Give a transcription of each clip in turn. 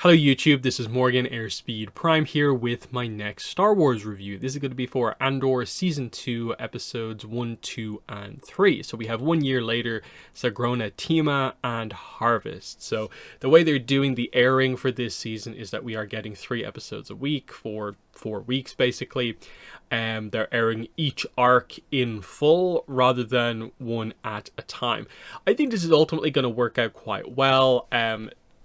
Hello YouTube, this is Morgan Airspeed Prime here with my next Star Wars review. This is going to be for Andor Season 2, Episodes 1, 2, and 3. So we have 1 year later, Sagrona Tima and Harvest. So the way they're doing the airing for this season is that we are getting 3 episodes a week for 4 weeks basically. They're airing each arc in full rather than one at a time. I think this is ultimately going to work out quite well.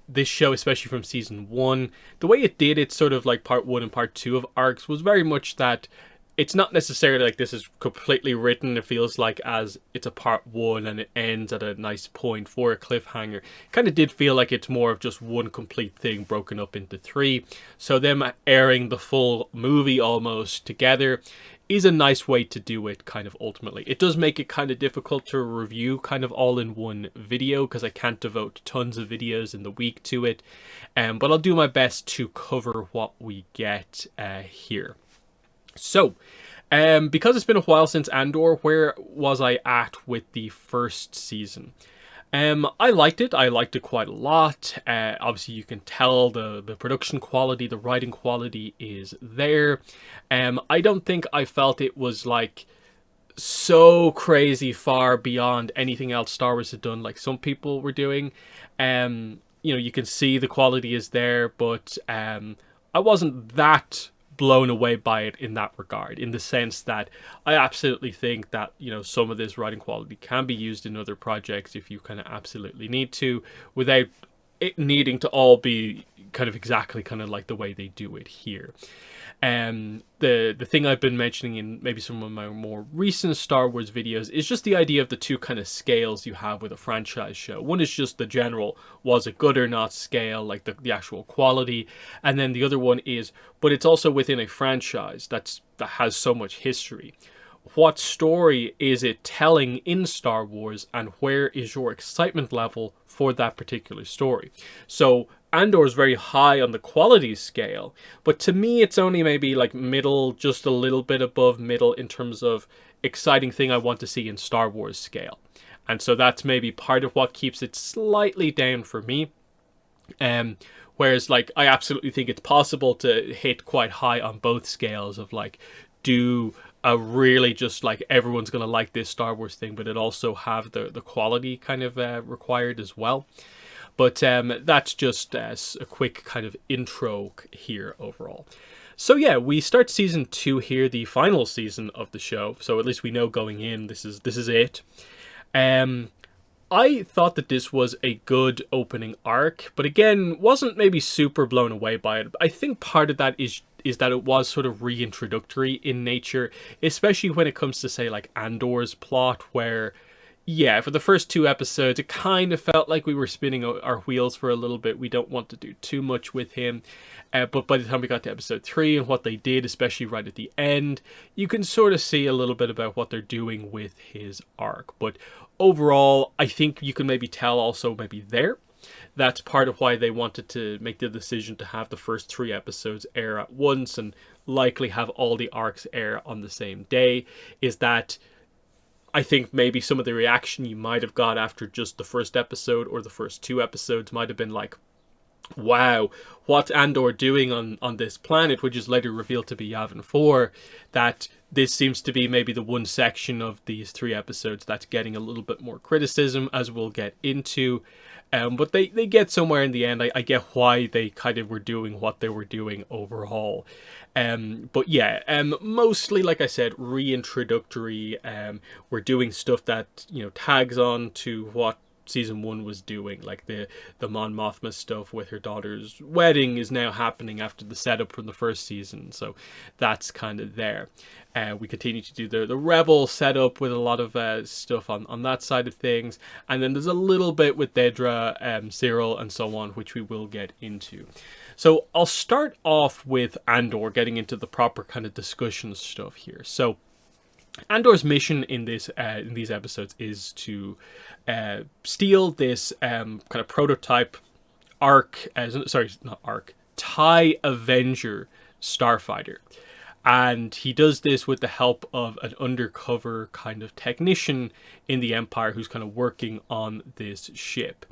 This show, especially from season 1, the way it did it, sort of like part 1 and part 2 of arcs, was very much that it's not necessarily like this is completely written. It feels like as it's a part 1 and it ends at a nice point for a cliffhanger. Kind of did feel like it's more of just one complete thing broken up into 3. So them airing the full movie almost together is a nice way to do it, kind of ultimately. It does make it kind of difficult to review kind of all in one video because I can't devote tons of videos in the week to it. But I'll do my best to cover what we get here. So, because it's been a while since Andor, where was I at with the first season? I liked it. I liked it quite a lot. Obviously, you can tell the production quality, the writing quality is there. I don't think I felt it was like so crazy far beyond anything else Star Wars had done, like some people were doing. You can see the quality is there, but I wasn't that blown away by it in that regard, in the sense that I absolutely think that, some of this writing quality can be used in other projects if you kind of absolutely need to, without it needing to all be kind of exactly kind of like the way they do it here. The thing I've been mentioning in maybe some of my more recent Star Wars videos is just the idea of the two kind of scales you have with a franchise show. One is just the general, was it good or not scale, like the actual quality. And then the other one is, but it's also within a franchise that has so much history. What story is it telling in Star Wars, and where is your excitement level for that particular story? So Andor is very high on the quality scale, but to me it's only maybe like middle, just a little bit above middle in terms of exciting thing I want to see in Star Wars scale. And so that's maybe part of what keeps it slightly down for me. Whereas like I absolutely think it's possible to hit quite high on both scales of like do a really just like everyone's gonna like this Star Wars thing, but it also have the quality kind of required as well. But that's just a quick kind of intro here overall. So yeah, we start season 2 here, the final season of the show. So at least we know going in, this is it. I thought that this was a good opening arc, but again, wasn't maybe super blown away by it. I think part of that is that it was sort of reintroductory in nature, especially when it comes to, say, like Andor's plot, where, yeah, for the first 2 episodes, it kind of felt like we were spinning our wheels for a little bit. We don't want to do too much with him. But by the time we got to episode 3 and what they did, especially right at the end, you can sort of see a little bit about what they're doing with his arc. But overall, I think you can maybe tell also maybe there. That's part of why they wanted to make the decision to have the first 3 episodes air at once and likely have all the arcs air on the same day, is that I think maybe some of the reaction you might have got after just the first episode or the first 2 episodes might have been like, wow, what's Andor doing on this planet, which is later revealed to be Yavin 4, that this seems to be maybe the one section of these 3 episodes that's getting a little bit more criticism, as we'll get into. But they get somewhere in the end. I get why they kind of were doing what they were doing overall. But yeah, mostly, like I said, reintroductory. We're doing stuff that, tags on to what season 1 was doing, like the Mon Mothma stuff with her daughter's wedding is now happening after the setup from the first season, so that's kind of there. We continue to do the Rebel setup with a lot of stuff on that side of things, and then there's a little bit with Dedra, Cyril, and so on, which we will get into. So I'll start off with Andor, getting into the proper kind of discussion stuff here. So Andor's mission in these episodes is to steal this kind of prototype TIE Avenger starfighter. And he does this with the help of an undercover kind of technician in the Empire who's kind of working on this ship.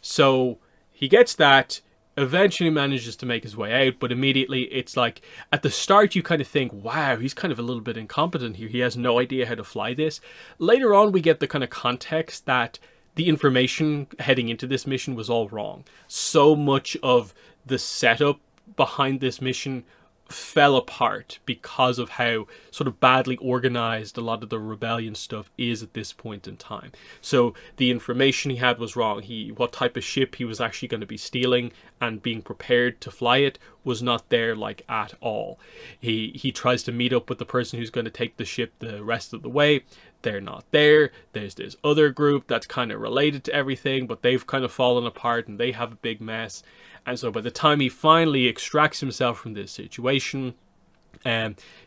So he gets that. eventually manages to make his way out, but immediately it's like, at the start you kind of think, wow, he's kind of a little bit incompetent here, he has no idea how to fly this. Later on we get the kind of context that the information heading into this mission was all wrong. So much of the setup behind this mission fell apart because of how sort of badly organized a lot of the rebellion stuff is at this point in time. So the information he had was wrong. What type of ship he was actually going to be stealing and being prepared to fly it was not there, like, at all. He tries to meet up with the person who's going to take the ship the rest of the way. They're not there. There's this other group that's kind of related to everything, but they've kind of fallen apart and they have a big mess. And so by the time he finally extracts himself from this situation,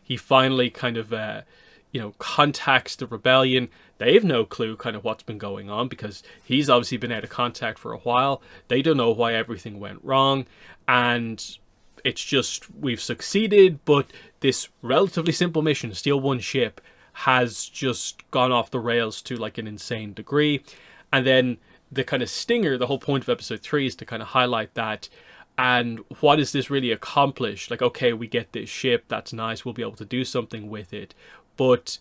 he finally kind of, contacts the rebellion. They have no clue kind of what's been going on because he's obviously been out of contact for a while. They don't know why everything went wrong. And it's just, we've succeeded, but this relatively simple mission, steal one ship, has just gone off the rails to like an insane degree. And then the kind of stinger, the whole point of episode 3 is to kind of highlight that. And what does this really accomplish? Like, okay, we get this ship, that's nice, we'll be able to do something with it. But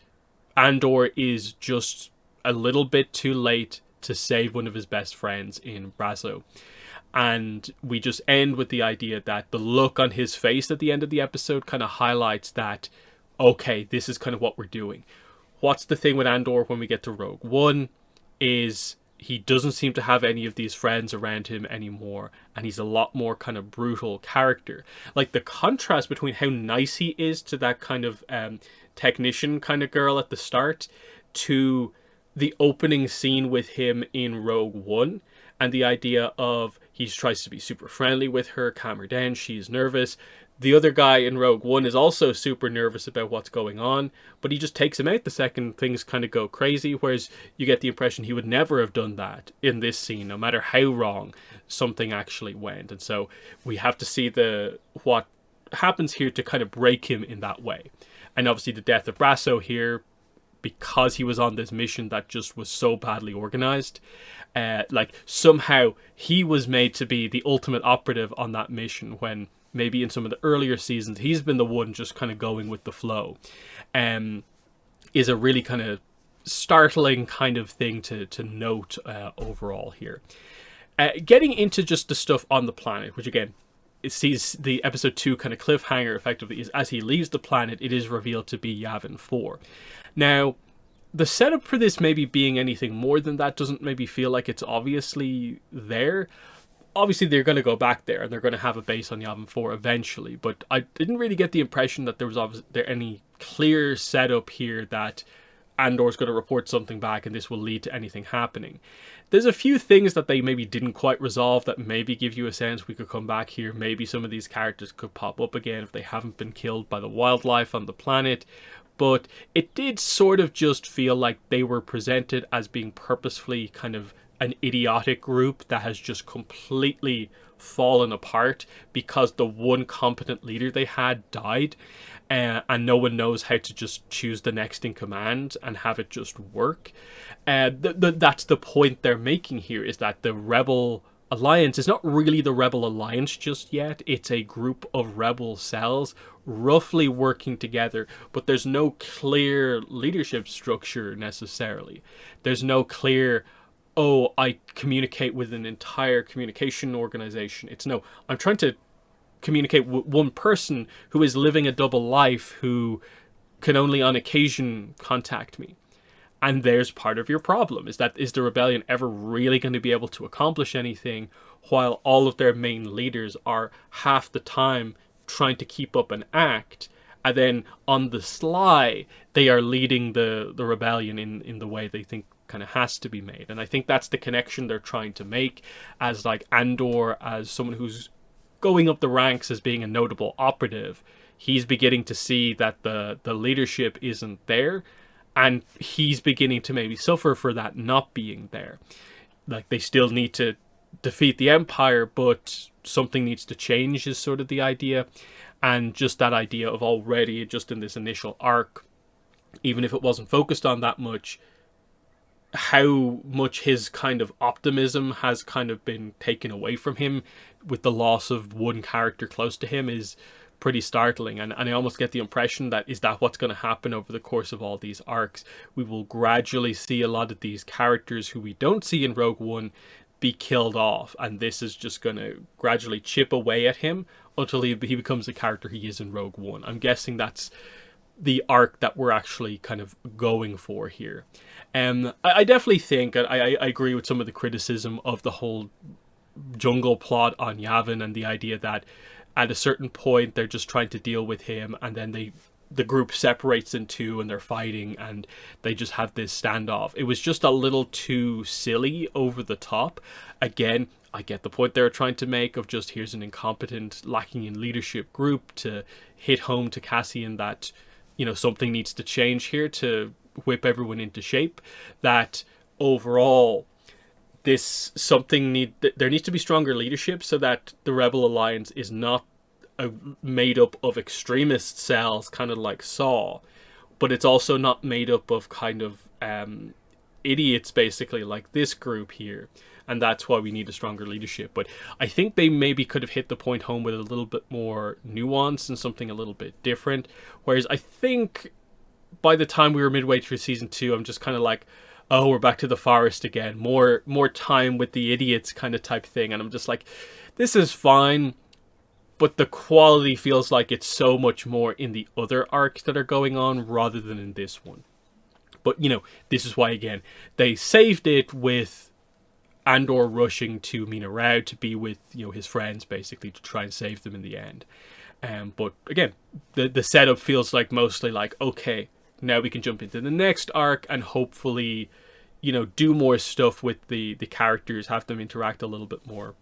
Andor is just a little bit too late to save one of his best friends in Brasso. And we just end with the idea that the look on his face at the end of the episode kind of highlights that, okay, this is kind of what we're doing. What's the thing with Andor when we get to Rogue One is he doesn't seem to have any of these friends around him anymore, and he's a lot more kind of brutal character. Like, the contrast between how nice he is to that kind of technician kind of girl at the start to the opening scene with him in Rogue One, and the idea of he tries to be super friendly with her, calm her down, she's nervous. The other guy in Rogue One is also super nervous about what's going on, but he just takes him out the second things kind of go crazy, whereas you get the impression he would never have done that in this scene, no matter how wrong something actually went. And so we have to see what happens here to kind of break him in that way. And obviously the death of Brasso here, because he was on this mission that just was so badly organized, like somehow he was made to be the ultimate operative on that mission, when maybe in some of the earlier seasons he's been the one just kind of going with the flow, is a really kind of startling kind of thing to note overall here. Getting into just the stuff on the planet, which again, it sees the episode 2 kind of cliffhanger effectively, is as he leaves the planet, it is revealed to be Yavin 4. Now, the setup for this maybe being anything more than that doesn't maybe feel like it's obviously there. Obviously, they're going to go back there and they're going to have a base on Yavin 4 eventually, but I didn't really get the impression that there was any clear setup here that Andor's going to report something back and this will lead to anything happening. There's a few things that they maybe didn't quite resolve that maybe give you a sense we could come back here. Maybe some of these characters could pop up again if they haven't been killed by the wildlife on the planet. But it did sort of just feel like they were presented as being purposefully kind of an idiotic group that has just completely fallen apart because the one competent leader they had died, and no one knows how to just choose the next in command and have it just work. That's the point they're making here, is that the Rebel Alliance is not really the Rebel Alliance just yet. It's a group of rebel cells roughly working together, but there's no clear leadership structure necessarily. There's no clear, oh, I communicate with an entire communication organization. It's no, I'm trying to communicate with one person who is living a double life who can only on occasion contact me. And there's part of your problem, is the rebellion ever really going to be able to accomplish anything while all of their main leaders are half the time trying to keep up an act, and then on the sly they are leading the rebellion in the way they think kind of has to be made. And I think that's the connection they're trying to make, as like Andor, as someone who's going up the ranks as being a notable operative, he's beginning to see that the leadership isn't there, and he's beginning to maybe suffer for that not being there. Like, they still need to defeat the Empire, but something needs to change is sort of the idea. And just that idea of already, just in this initial arc, even if it wasn't focused on that much, how much his kind of optimism has kind of been taken away from him with the loss of one character close to him is pretty startling. And I almost get the impression that is that what's going to happen over the course of all these arcs. We will gradually see a lot of these characters who we don't see in Rogue One be killed off, and this is just going to gradually chip away at him until he becomes the character he is in Rogue One. I'm guessing that's the arc that we're actually kind of going for here. I definitely think, I agree with some of the criticism of the whole jungle plot on Yavin, and the idea that at a certain point they're just trying to deal with him, and then the group separates in two and they're fighting and they just have this standoff. It was just a little too silly, over the top. Again, I get the point they're trying to make of just here's an incompetent, lacking in leadership group to hit home to Cassian that, you know, something needs to change here to whip everyone into shape. That overall there needs to be stronger leadership so that the Rebel Alliance is not made up of extremist cells, kind of like Saw, but it's also not made up of kind of idiots, basically, like this group here. And that's why we need a stronger leadership. But I think they maybe could have hit the point home with a little bit more nuance and something a little bit different. Whereas I think by the time we were midway through season 2, I'm just kind of like, oh, we're back to the forest again. More time with the idiots kind of type thing. And I'm just like, this is fine, but the quality feels like it's so much more in the other arcs that are going on rather than in this one. But, you know, this is why, again, they saved it with Andor rushing to Mina Rao to be with, you know, his friends, basically, to try and save them in the end. But, again, the setup feels like mostly like, okay, now we can jump into the next arc and hopefully, you know, do more stuff with the characters, have them interact a little bit more,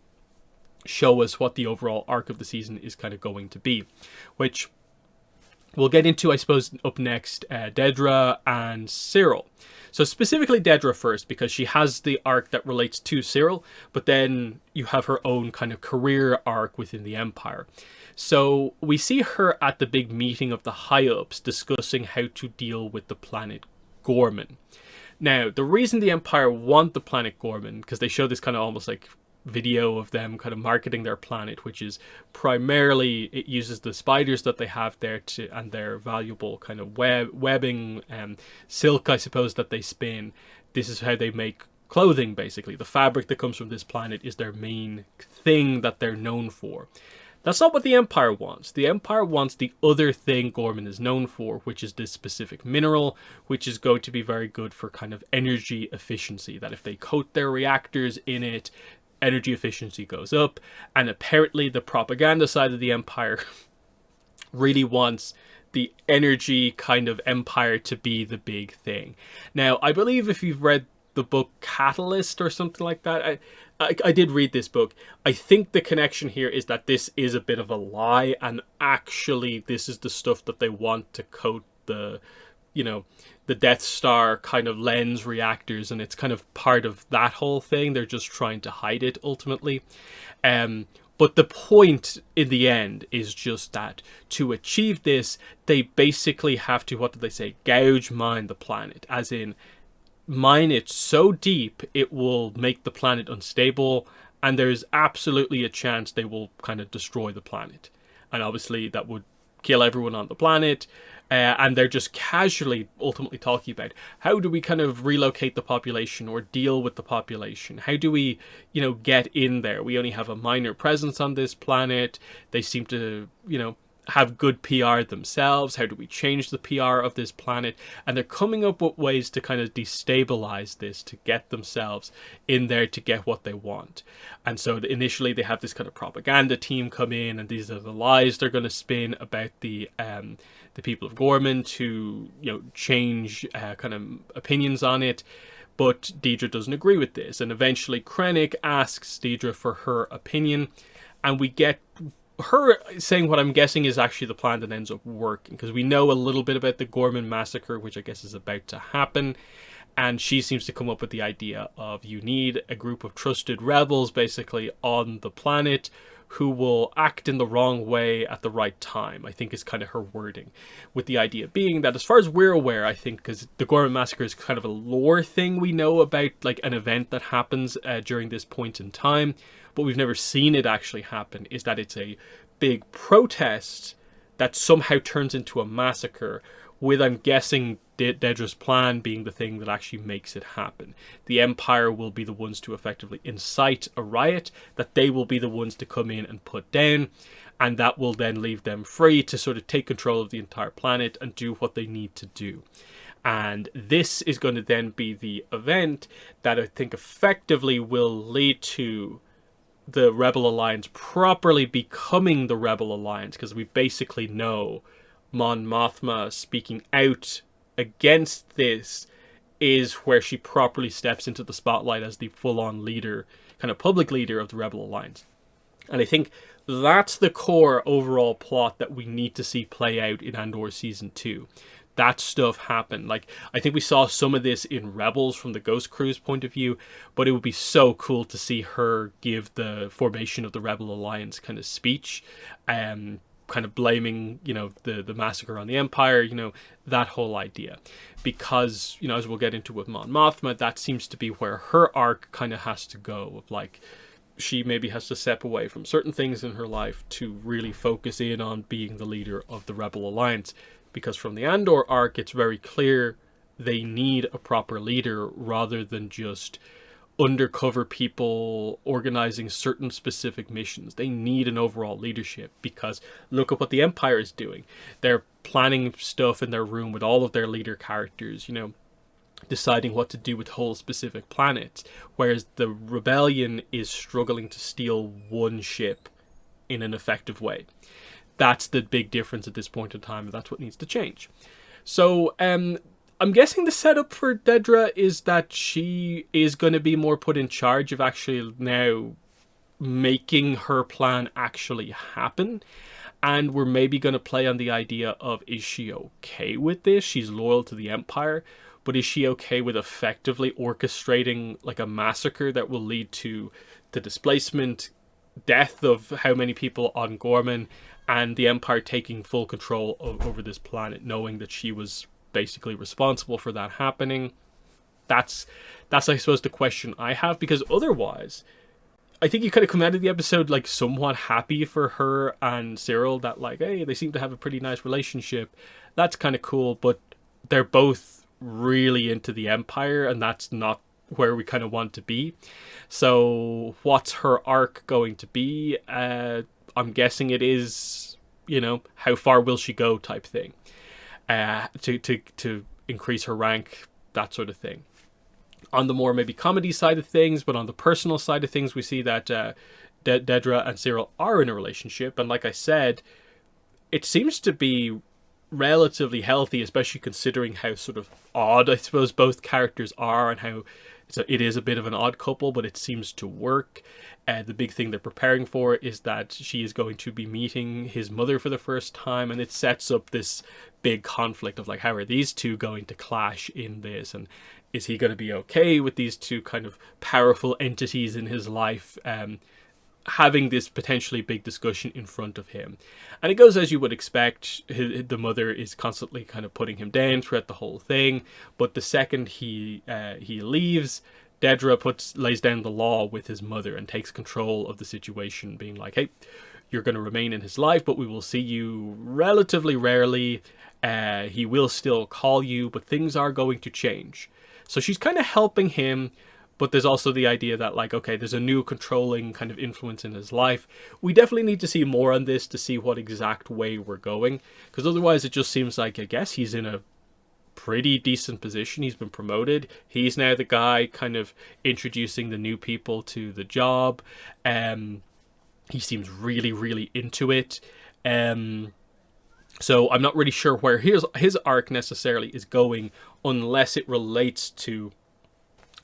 show us what the overall arc of the season is kind of going to be, which we'll get into, I suppose, up next. Dedra and Cyril. So specifically Dedra first, because she has the arc that relates to Cyril, but then you have her own kind of career arc within the Empire. So we see her at the big meeting of the high-ups discussing how to deal with the planet Gorman. Now, the reason the Empire want the planet Gorman, because they show this kind of almost like video of them kind of marketing their planet, which is primarily, it uses the spiders that they have there to, and their valuable kind of webbing and silk, I suppose, that they spin. This is how they make clothing, basically. The fabric that comes from this planet is their main thing that they're known for. That's not what the Empire wants. The Empire wants the other thing Gorman is known for, which is this specific mineral, which is going to be very good for kind of energy efficiency. That if they coat their reactors in it, energy efficiency goes up. And apparently the propaganda side of the Empire really wants the energy kind of empire to be the big thing. Now, I believe if you've read the book Catalyst or something like that, I did read this book. I think the connection here is that this is a bit of a lie, and actually this is the stuff that they want to coat the, you know, the Death Star kind of lens reactors, and it's kind of part of that whole thing. They're just trying to hide it ultimately. But the point in the end is just that to achieve this, they basically have to, what did they say, gouge mine the planet, as in mine it so deep it will make the planet unstable, and there's absolutely a chance they will kind of destroy the planet. And obviously that would kill everyone on the planet. And they're just casually ultimately talking about how do we kind of relocate the population or deal with the population? How do we, you know, get in there? We only have a minor presence on this planet. They seem to, you know, have good PR themselves. How do we change the PR of this planet? And they're coming up with ways to kind of destabilize this, to get themselves in there to get what they want. And so initially they have this kind of propaganda team come in, and these are the lies they're going to spin about the people of Gorman to, you know, change kind of opinions on it. But Dedra doesn't agree with this, and eventually Krennic asks Dedra for her opinion, and we get her saying what I'm guessing is actually the plan that ends up working, because we know a little bit about the Gorman massacre, which I guess is about to happen, and she seems to come up with the idea of you need a group of trusted rebels basically on the planet who will act in the wrong way at the right time, I think is kind of her wording. With the idea being that, as far as we're aware, I think, because the Gorman Massacre is kind of a lore thing we know about, like an event that happens during this point in time, but we've never seen it actually happen, is that it's a big protest that somehow turns into a massacre, with, I'm guessing, Dedra's plan being the thing that actually makes it happen. The Empire will be the ones to effectively incite a riot that they will be the ones to come in and put down, and that will then leave them free to sort of take control of the entire planet and do what they need to do. And this is going to then be the event that I think effectively will lead to the Rebel Alliance properly becoming the Rebel Alliance, because we basically know Mon Mothma speaking out against this is where she properly steps into the spotlight as the full-on leader, kind of public leader of the Rebel Alliance. And I think that's the core overall plot that we need to see play out in Andor Season 2. That stuff happened. Like, I think we saw some of this in Rebels from the Ghost Crew's point of view, but it would be so cool to see her give the formation of the Rebel Alliance kind of speech, kind of blaming, the massacre on the Empire, that whole idea. Because, as we'll get into with Mon Mothma, that seems to be where her arc kind of has to go, of like, she maybe has to step away from certain things in her life to really focus in on being the leader of the Rebel Alliance. Because from the Andor arc, it's very clear they need a proper leader rather than just undercover people organizing certain specific missions. They need an overall leadership, because look at what the Empire is doing. They're planning stuff in their room with all of their leader characters, deciding what to do with whole specific planets, whereas the Rebellion is struggling to steal one ship in an effective way. That's the big difference at this point in time, and that's what needs to change. So, I'm guessing the setup for Dedra is that she is going to be more put in charge of actually now making her plan actually happen. And we're maybe going to play on the idea of, is she okay with this? She's loyal to the Empire, but is she okay with effectively orchestrating like a massacre that will lead to the displacement, death of how many people on Gorman, and the Empire taking full control over this planet, knowing that she was basically responsible for that happening? That's I suppose the question I have, because otherwise I think you kind of come out of the episode like somewhat happy for her and Cyril, that like, hey, they seem to have a pretty nice relationship. That's kind of cool, but they're both really into the Empire, and that's not where we kind of want to be. So what's her arc going to be? I'm guessing it is, how far will she go type thing, to increase her rank, that sort of thing. On the more maybe comedy side of things, but on the personal side of things, we see that Dedra and Cyril are in a relationship, and like I said, it seems to be relatively healthy, especially considering how sort of odd, I suppose, both characters are, and how it is a bit of an odd couple, but it seems to work. The big thing they're preparing for is that she is going to be meeting his mother for the first time, and it sets up this big conflict of like, how are these two going to clash in this, and is he going to be okay with these two kind of powerful entities in his life having this potentially big discussion in front of him? And it goes as you would expect. The mother is constantly kind of putting him down throughout the whole thing, but the second he leaves, Dedra lays down the law with his mother and takes control of the situation, being like, hey, you're going to remain in his life, but we will see you relatively rarely. He will still call you, but things are going to change. So she's kind of helping him, but there's also the idea that, like, okay, there's a new controlling kind of influence in his life. We definitely need to see more on this to see what exact way we're going, because otherwise it just seems like, I guess he's in a pretty decent position. He's been promoted. He's now the guy kind of introducing the new people to the job. He seems really, really into it. So I'm not really sure where his arc necessarily is going, unless it relates to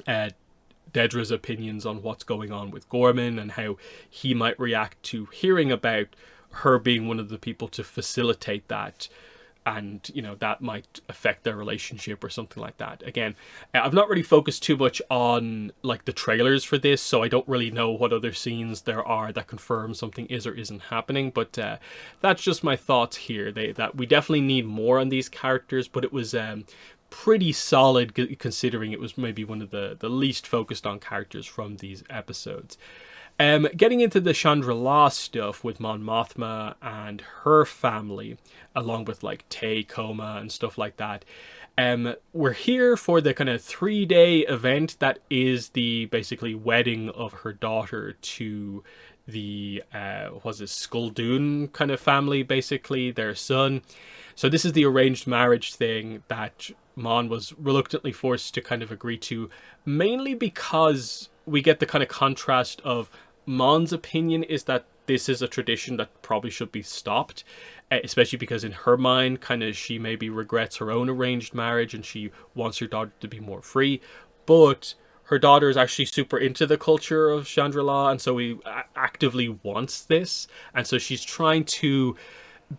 Dedra's opinions on what's going on with Gorman and how he might react to hearing about her being one of the people to facilitate that and that might affect their relationship or something like that. Again, I've not really focused too much on like the trailers for this, so I don't really know what other scenes there are that confirm something is or isn't happening, but that's just my thoughts here. That we definitely need more on these characters, but it was pretty solid considering it was maybe one of the least focused on characters from these episodes. Getting into the Chandra-La stuff with Mon Mothma and her family, along with like Tay Koma and stuff like that. We're here for the kind of 3-day event that is the basically wedding of her daughter to the was it Skulldun kind of family, basically their son. So this is the arranged marriage thing that Mon was reluctantly forced to kind of agree to, mainly because we get the kind of contrast of Mon's opinion is that this is a tradition that probably should be stopped, especially because in her mind, kind of she maybe regrets her own arranged marriage and she wants her daughter to be more free. But her daughter is actually super into the culture of Chandra-La, and so he actively wants this. And so she's trying to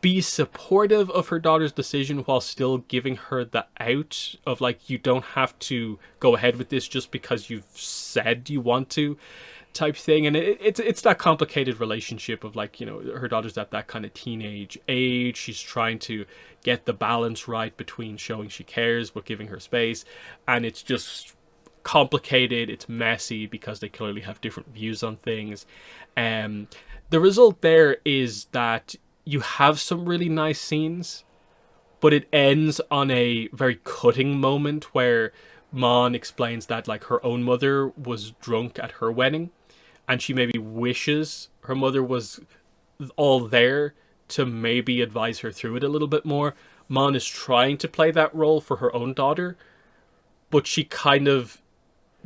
be supportive of her daughter's decision while still giving her the out of like, you don't have to go ahead with this just because you've said you want to, type thing. And it's that complicated relationship of like, her daughter's at that kind of teenage age. She's trying to get the balance right between showing she cares but giving her space, and it's just complicated. It's messy because they clearly have different views on things. The result there is that you have some really nice scenes, but it ends on a very cutting moment where Mon explains that like her own mother was drunk at her wedding, and she maybe wishes her mother was all there to maybe advise her through it a little bit more. Mon is trying to play that role for her own daughter, but she kind of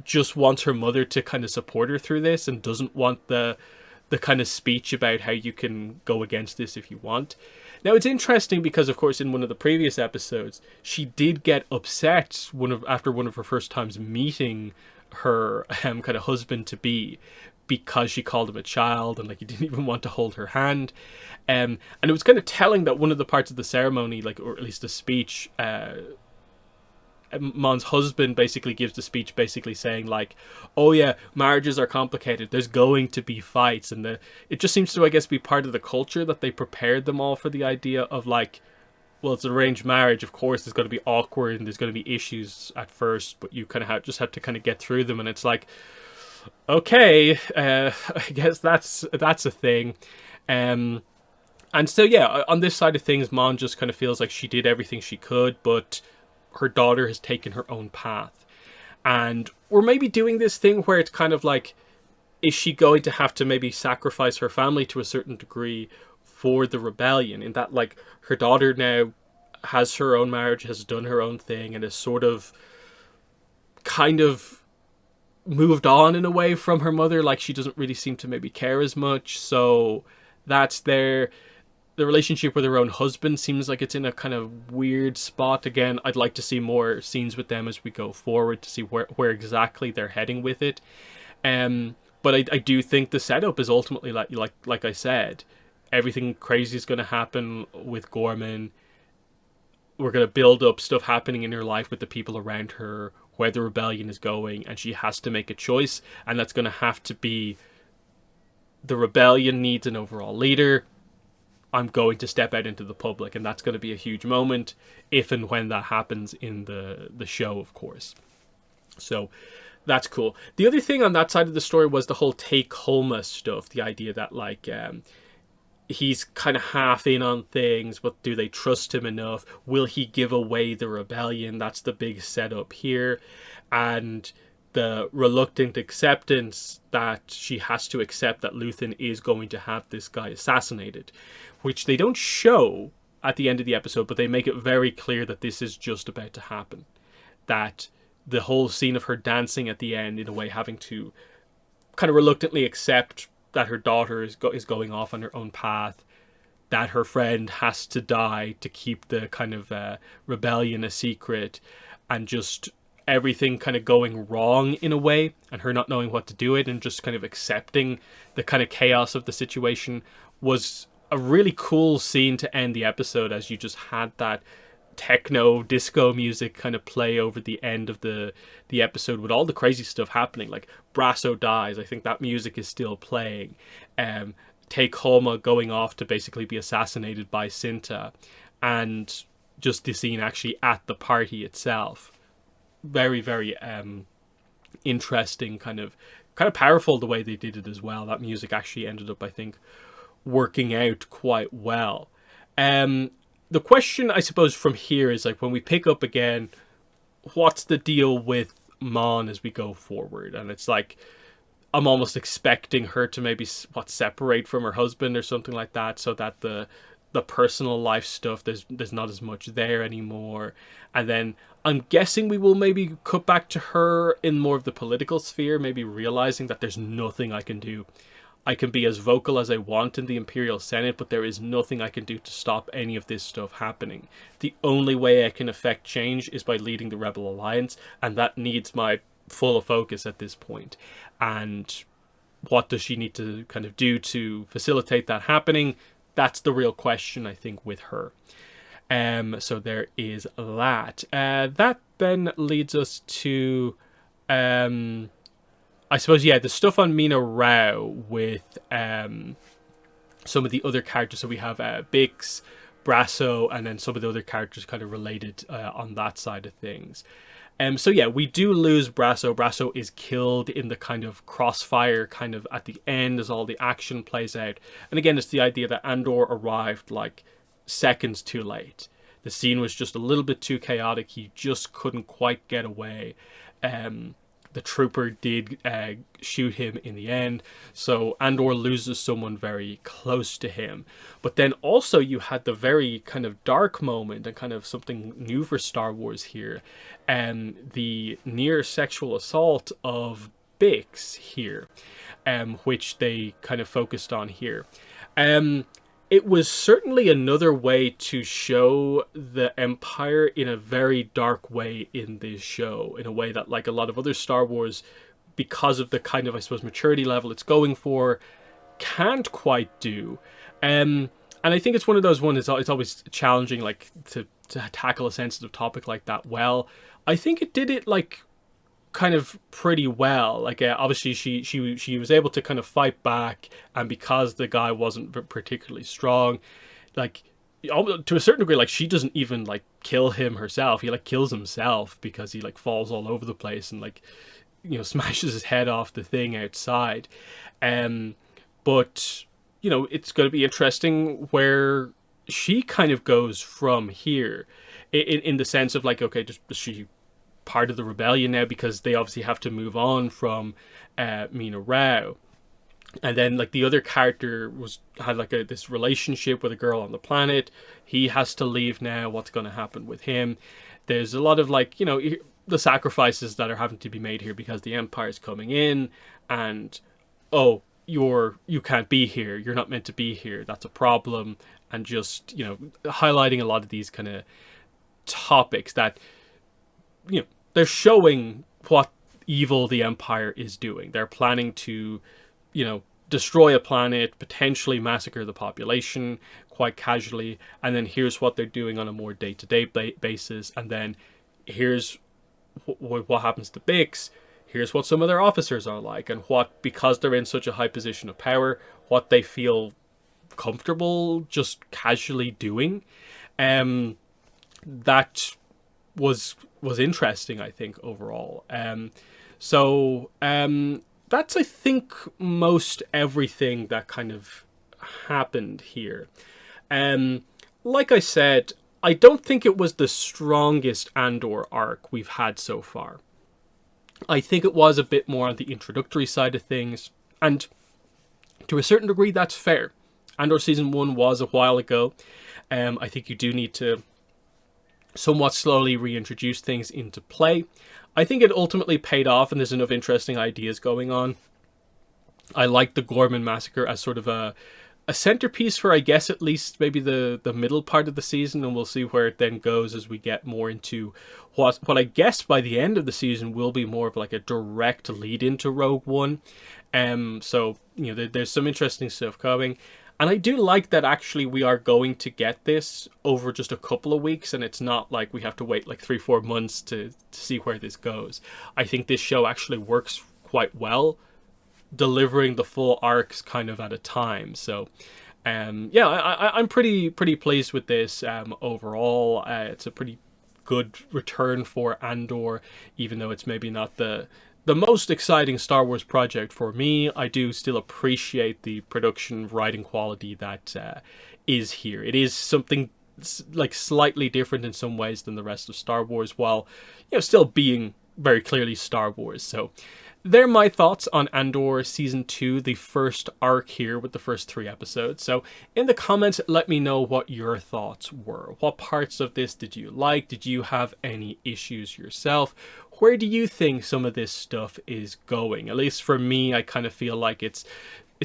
just wants her mother to kind of support her through this and doesn't want the kind of speech about how you can go against this if you want. Now, it's interesting because, of course, in one of the previous episodes, she did get upset after one of her first times meeting her kind of husband-to-be, because she called him a child and like he didn't even want to hold her hand. And it was kind of telling that one of the parts of the ceremony, like, or at least the speech, Mon's husband basically gives the speech basically saying like, oh yeah, marriages are complicated, there's going to be fights, and it just seems to, I guess, be part of the culture that they prepared them all for the idea of like, well, it's arranged marriage, of course there's going to be awkward and there's going to be issues at first, but you kind of just have to kind of get through them. And it's like, okay, I guess that's a thing. And so yeah, on this side of things, Mon just kind of feels like she did everything she could, but her daughter has taken her own path. And we're maybe doing this thing where it's kind of like, is she going to have to maybe sacrifice her family to a certain degree for the rebellion, in that like her daughter now has her own marriage, has done her own thing, and is sort of kind of moved on in a way from her mother. Like she doesn't really seem to maybe care as much. So that's there. The relationship with her own husband seems like it's in a kind of weird spot. Again, I'd like to see more scenes with them as we go forward to see where exactly they're heading with it. But I do think the setup is ultimately like I said, everything crazy is going to happen with Gorman. We're going to build up stuff happening in her life with the people around her, where the rebellion is going, and she has to make a choice, and that's going to have to be, the rebellion needs an overall leader. I'm going to step out into the public, and that's going to be a huge moment if and when that happens in the show, of course. So that's cool. The other thing on that side of the story was the whole Take Homa stuff, the idea that like he's kind of half in on things, but do they trust him enough? Will he give away the rebellion? That's the big setup here. And the reluctant acceptance that she has to accept that Luthen is going to have this guy assassinated, which they don't show at the end of the episode, but they make it very clear that this is just about to happen. That the whole scene of her dancing at the end, in a way having to kind of reluctantly accept that her daughter is going off on her own path, that her friend has to die to keep the kind of rebellion a secret, and just everything kind of going wrong in a way, and her not knowing what to do it, and just kind of accepting the kind of chaos of the situation, was a really cool scene to end the episode, as you just had that techno disco music kind of play over the end of the episode with all the crazy stuff happening. Like Brasso dies, I think that music is still playing. Take Homa going off to basically be assassinated by Cinta, and just the scene actually at the party itself. Very, very interesting, kind of powerful the way they did it as well. That music actually ended up, I think, working out quite well. The question, I suppose, from here is like, when we pick up again, what's the deal with Mon as we go forward? And it's like, I'm almost expecting her to maybe separate from her husband or something like that, so that the personal life stuff, there's not as much there anymore. And then I'm guessing we will maybe cut back to her in more of the political sphere, maybe realizing that there's nothing I can do. I can be as vocal as I want in the Imperial Senate, but there is nothing I can do to stop any of this stuff happening. The only way I can affect change is by leading the Rebel Alliance, and that needs my full focus at this point. And what does she need to kind of do to facilitate that happening? That's the real question, I think, with her. So there is that. That then leads us to... I suppose, yeah, the stuff on Mina Rao with some of the other characters. So we have Bix, Brasso, and then some of the other characters kind of related on that side of things. So yeah, we do lose Brasso. Brasso is killed in the kind of crossfire kind of at the end as all the action plays out. And again, it's the idea that Andor arrived like seconds too late. The scene was just a little bit too chaotic. He just couldn't quite get away. The trooper did shoot him in the end, so Andor loses someone very close to him. But then also you had the very kind of dark moment, and kind of something new for Star Wars here, the near sexual assault of Bix here, which they kind of focused on here. It was certainly another way to show the Empire in a very dark way in this show, in a way that, like a lot of other Star Wars, because of the kind of, I suppose, maturity level it's going for, can't quite do. And I think it's one of those ones, it's always challenging, like, to tackle a sensitive topic like that well. I think it did it, like, kind of pretty well. Like, obviously she was able to kind of fight back, and because the guy wasn't particularly strong, like, to a certain degree, like, she doesn't even like kill him herself. He like kills himself because he like falls all over the place and, like, you know, smashes his head off the thing outside. But you know, it's going to be interesting where she kind of goes from here, in the sense of, like, okay, does she part of the rebellion now, because they obviously have to move on from Mina Rao. And then, like, the other character had like this relationship with a girl on the planet. He has to leave now. What's going to happen with him? There's a lot of, like, you know, the sacrifices that are having to be made here because the Empire's coming in, and oh, you can't be here. You're not meant to be here. That's a problem. And just, you know, highlighting a lot of these kind of topics that, you know, they're showing what evil the Empire is doing. They're planning to, you know, destroy a planet, potentially massacre the population quite casually, and then here's what they're doing on a more day-to-day basis, and then here's what happens to Bix, here's what some of their officers are like, and what, because they're in such a high position of power, what they feel comfortable just casually doing. That was interesting, I think, overall. So that's, I think, most everything that kind of happened here. Like I said, I don't think it was the strongest Andor arc we've had so far. I think it was a bit more on the introductory side of things, and to a certain degree that's fair. Andor Season 1 was a while ago. I think you do need to somewhat slowly reintroduce things into play. I think it ultimately paid off, and there's enough interesting ideas going on. I like the Gorman Massacre as sort of a centerpiece for, I guess, at least maybe the middle part of the season, and we'll see where it then goes as we get more into what I guess by the end of the season will be more of like a direct lead into Rogue One. So, you know, there's some interesting stuff coming. And I do like that actually we are going to get this over just a couple of weeks, and it's not like we have to wait like 3-4 months to see where this goes. I think this show actually works quite well, delivering the full arcs kind of at a time. So yeah, I'm pretty pleased with this overall. It's a pretty good return for Andor, even though it's maybe not the most exciting Star Wars project for me. I do still appreciate the production writing quality that is here. It is something like slightly different in some ways than the rest of Star Wars, while still being very clearly Star Wars. So they're my thoughts on Andor Season 2, the first arc here with the first 3 episodes. So in the comments, let me know what your thoughts were. What parts of this did you like? Did you have any issues yourself? Where do you think some of this stuff is going? At least for me, I kind of feel like it's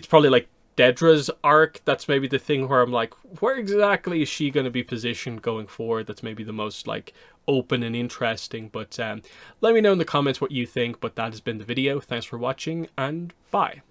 probably like Dedra's arc. That's maybe the thing where I'm like, where exactly is she going to be positioned going forward? That's maybe the most like open and interesting. But let me know in the comments what you think. But that has been the video. Thanks for watching, and bye.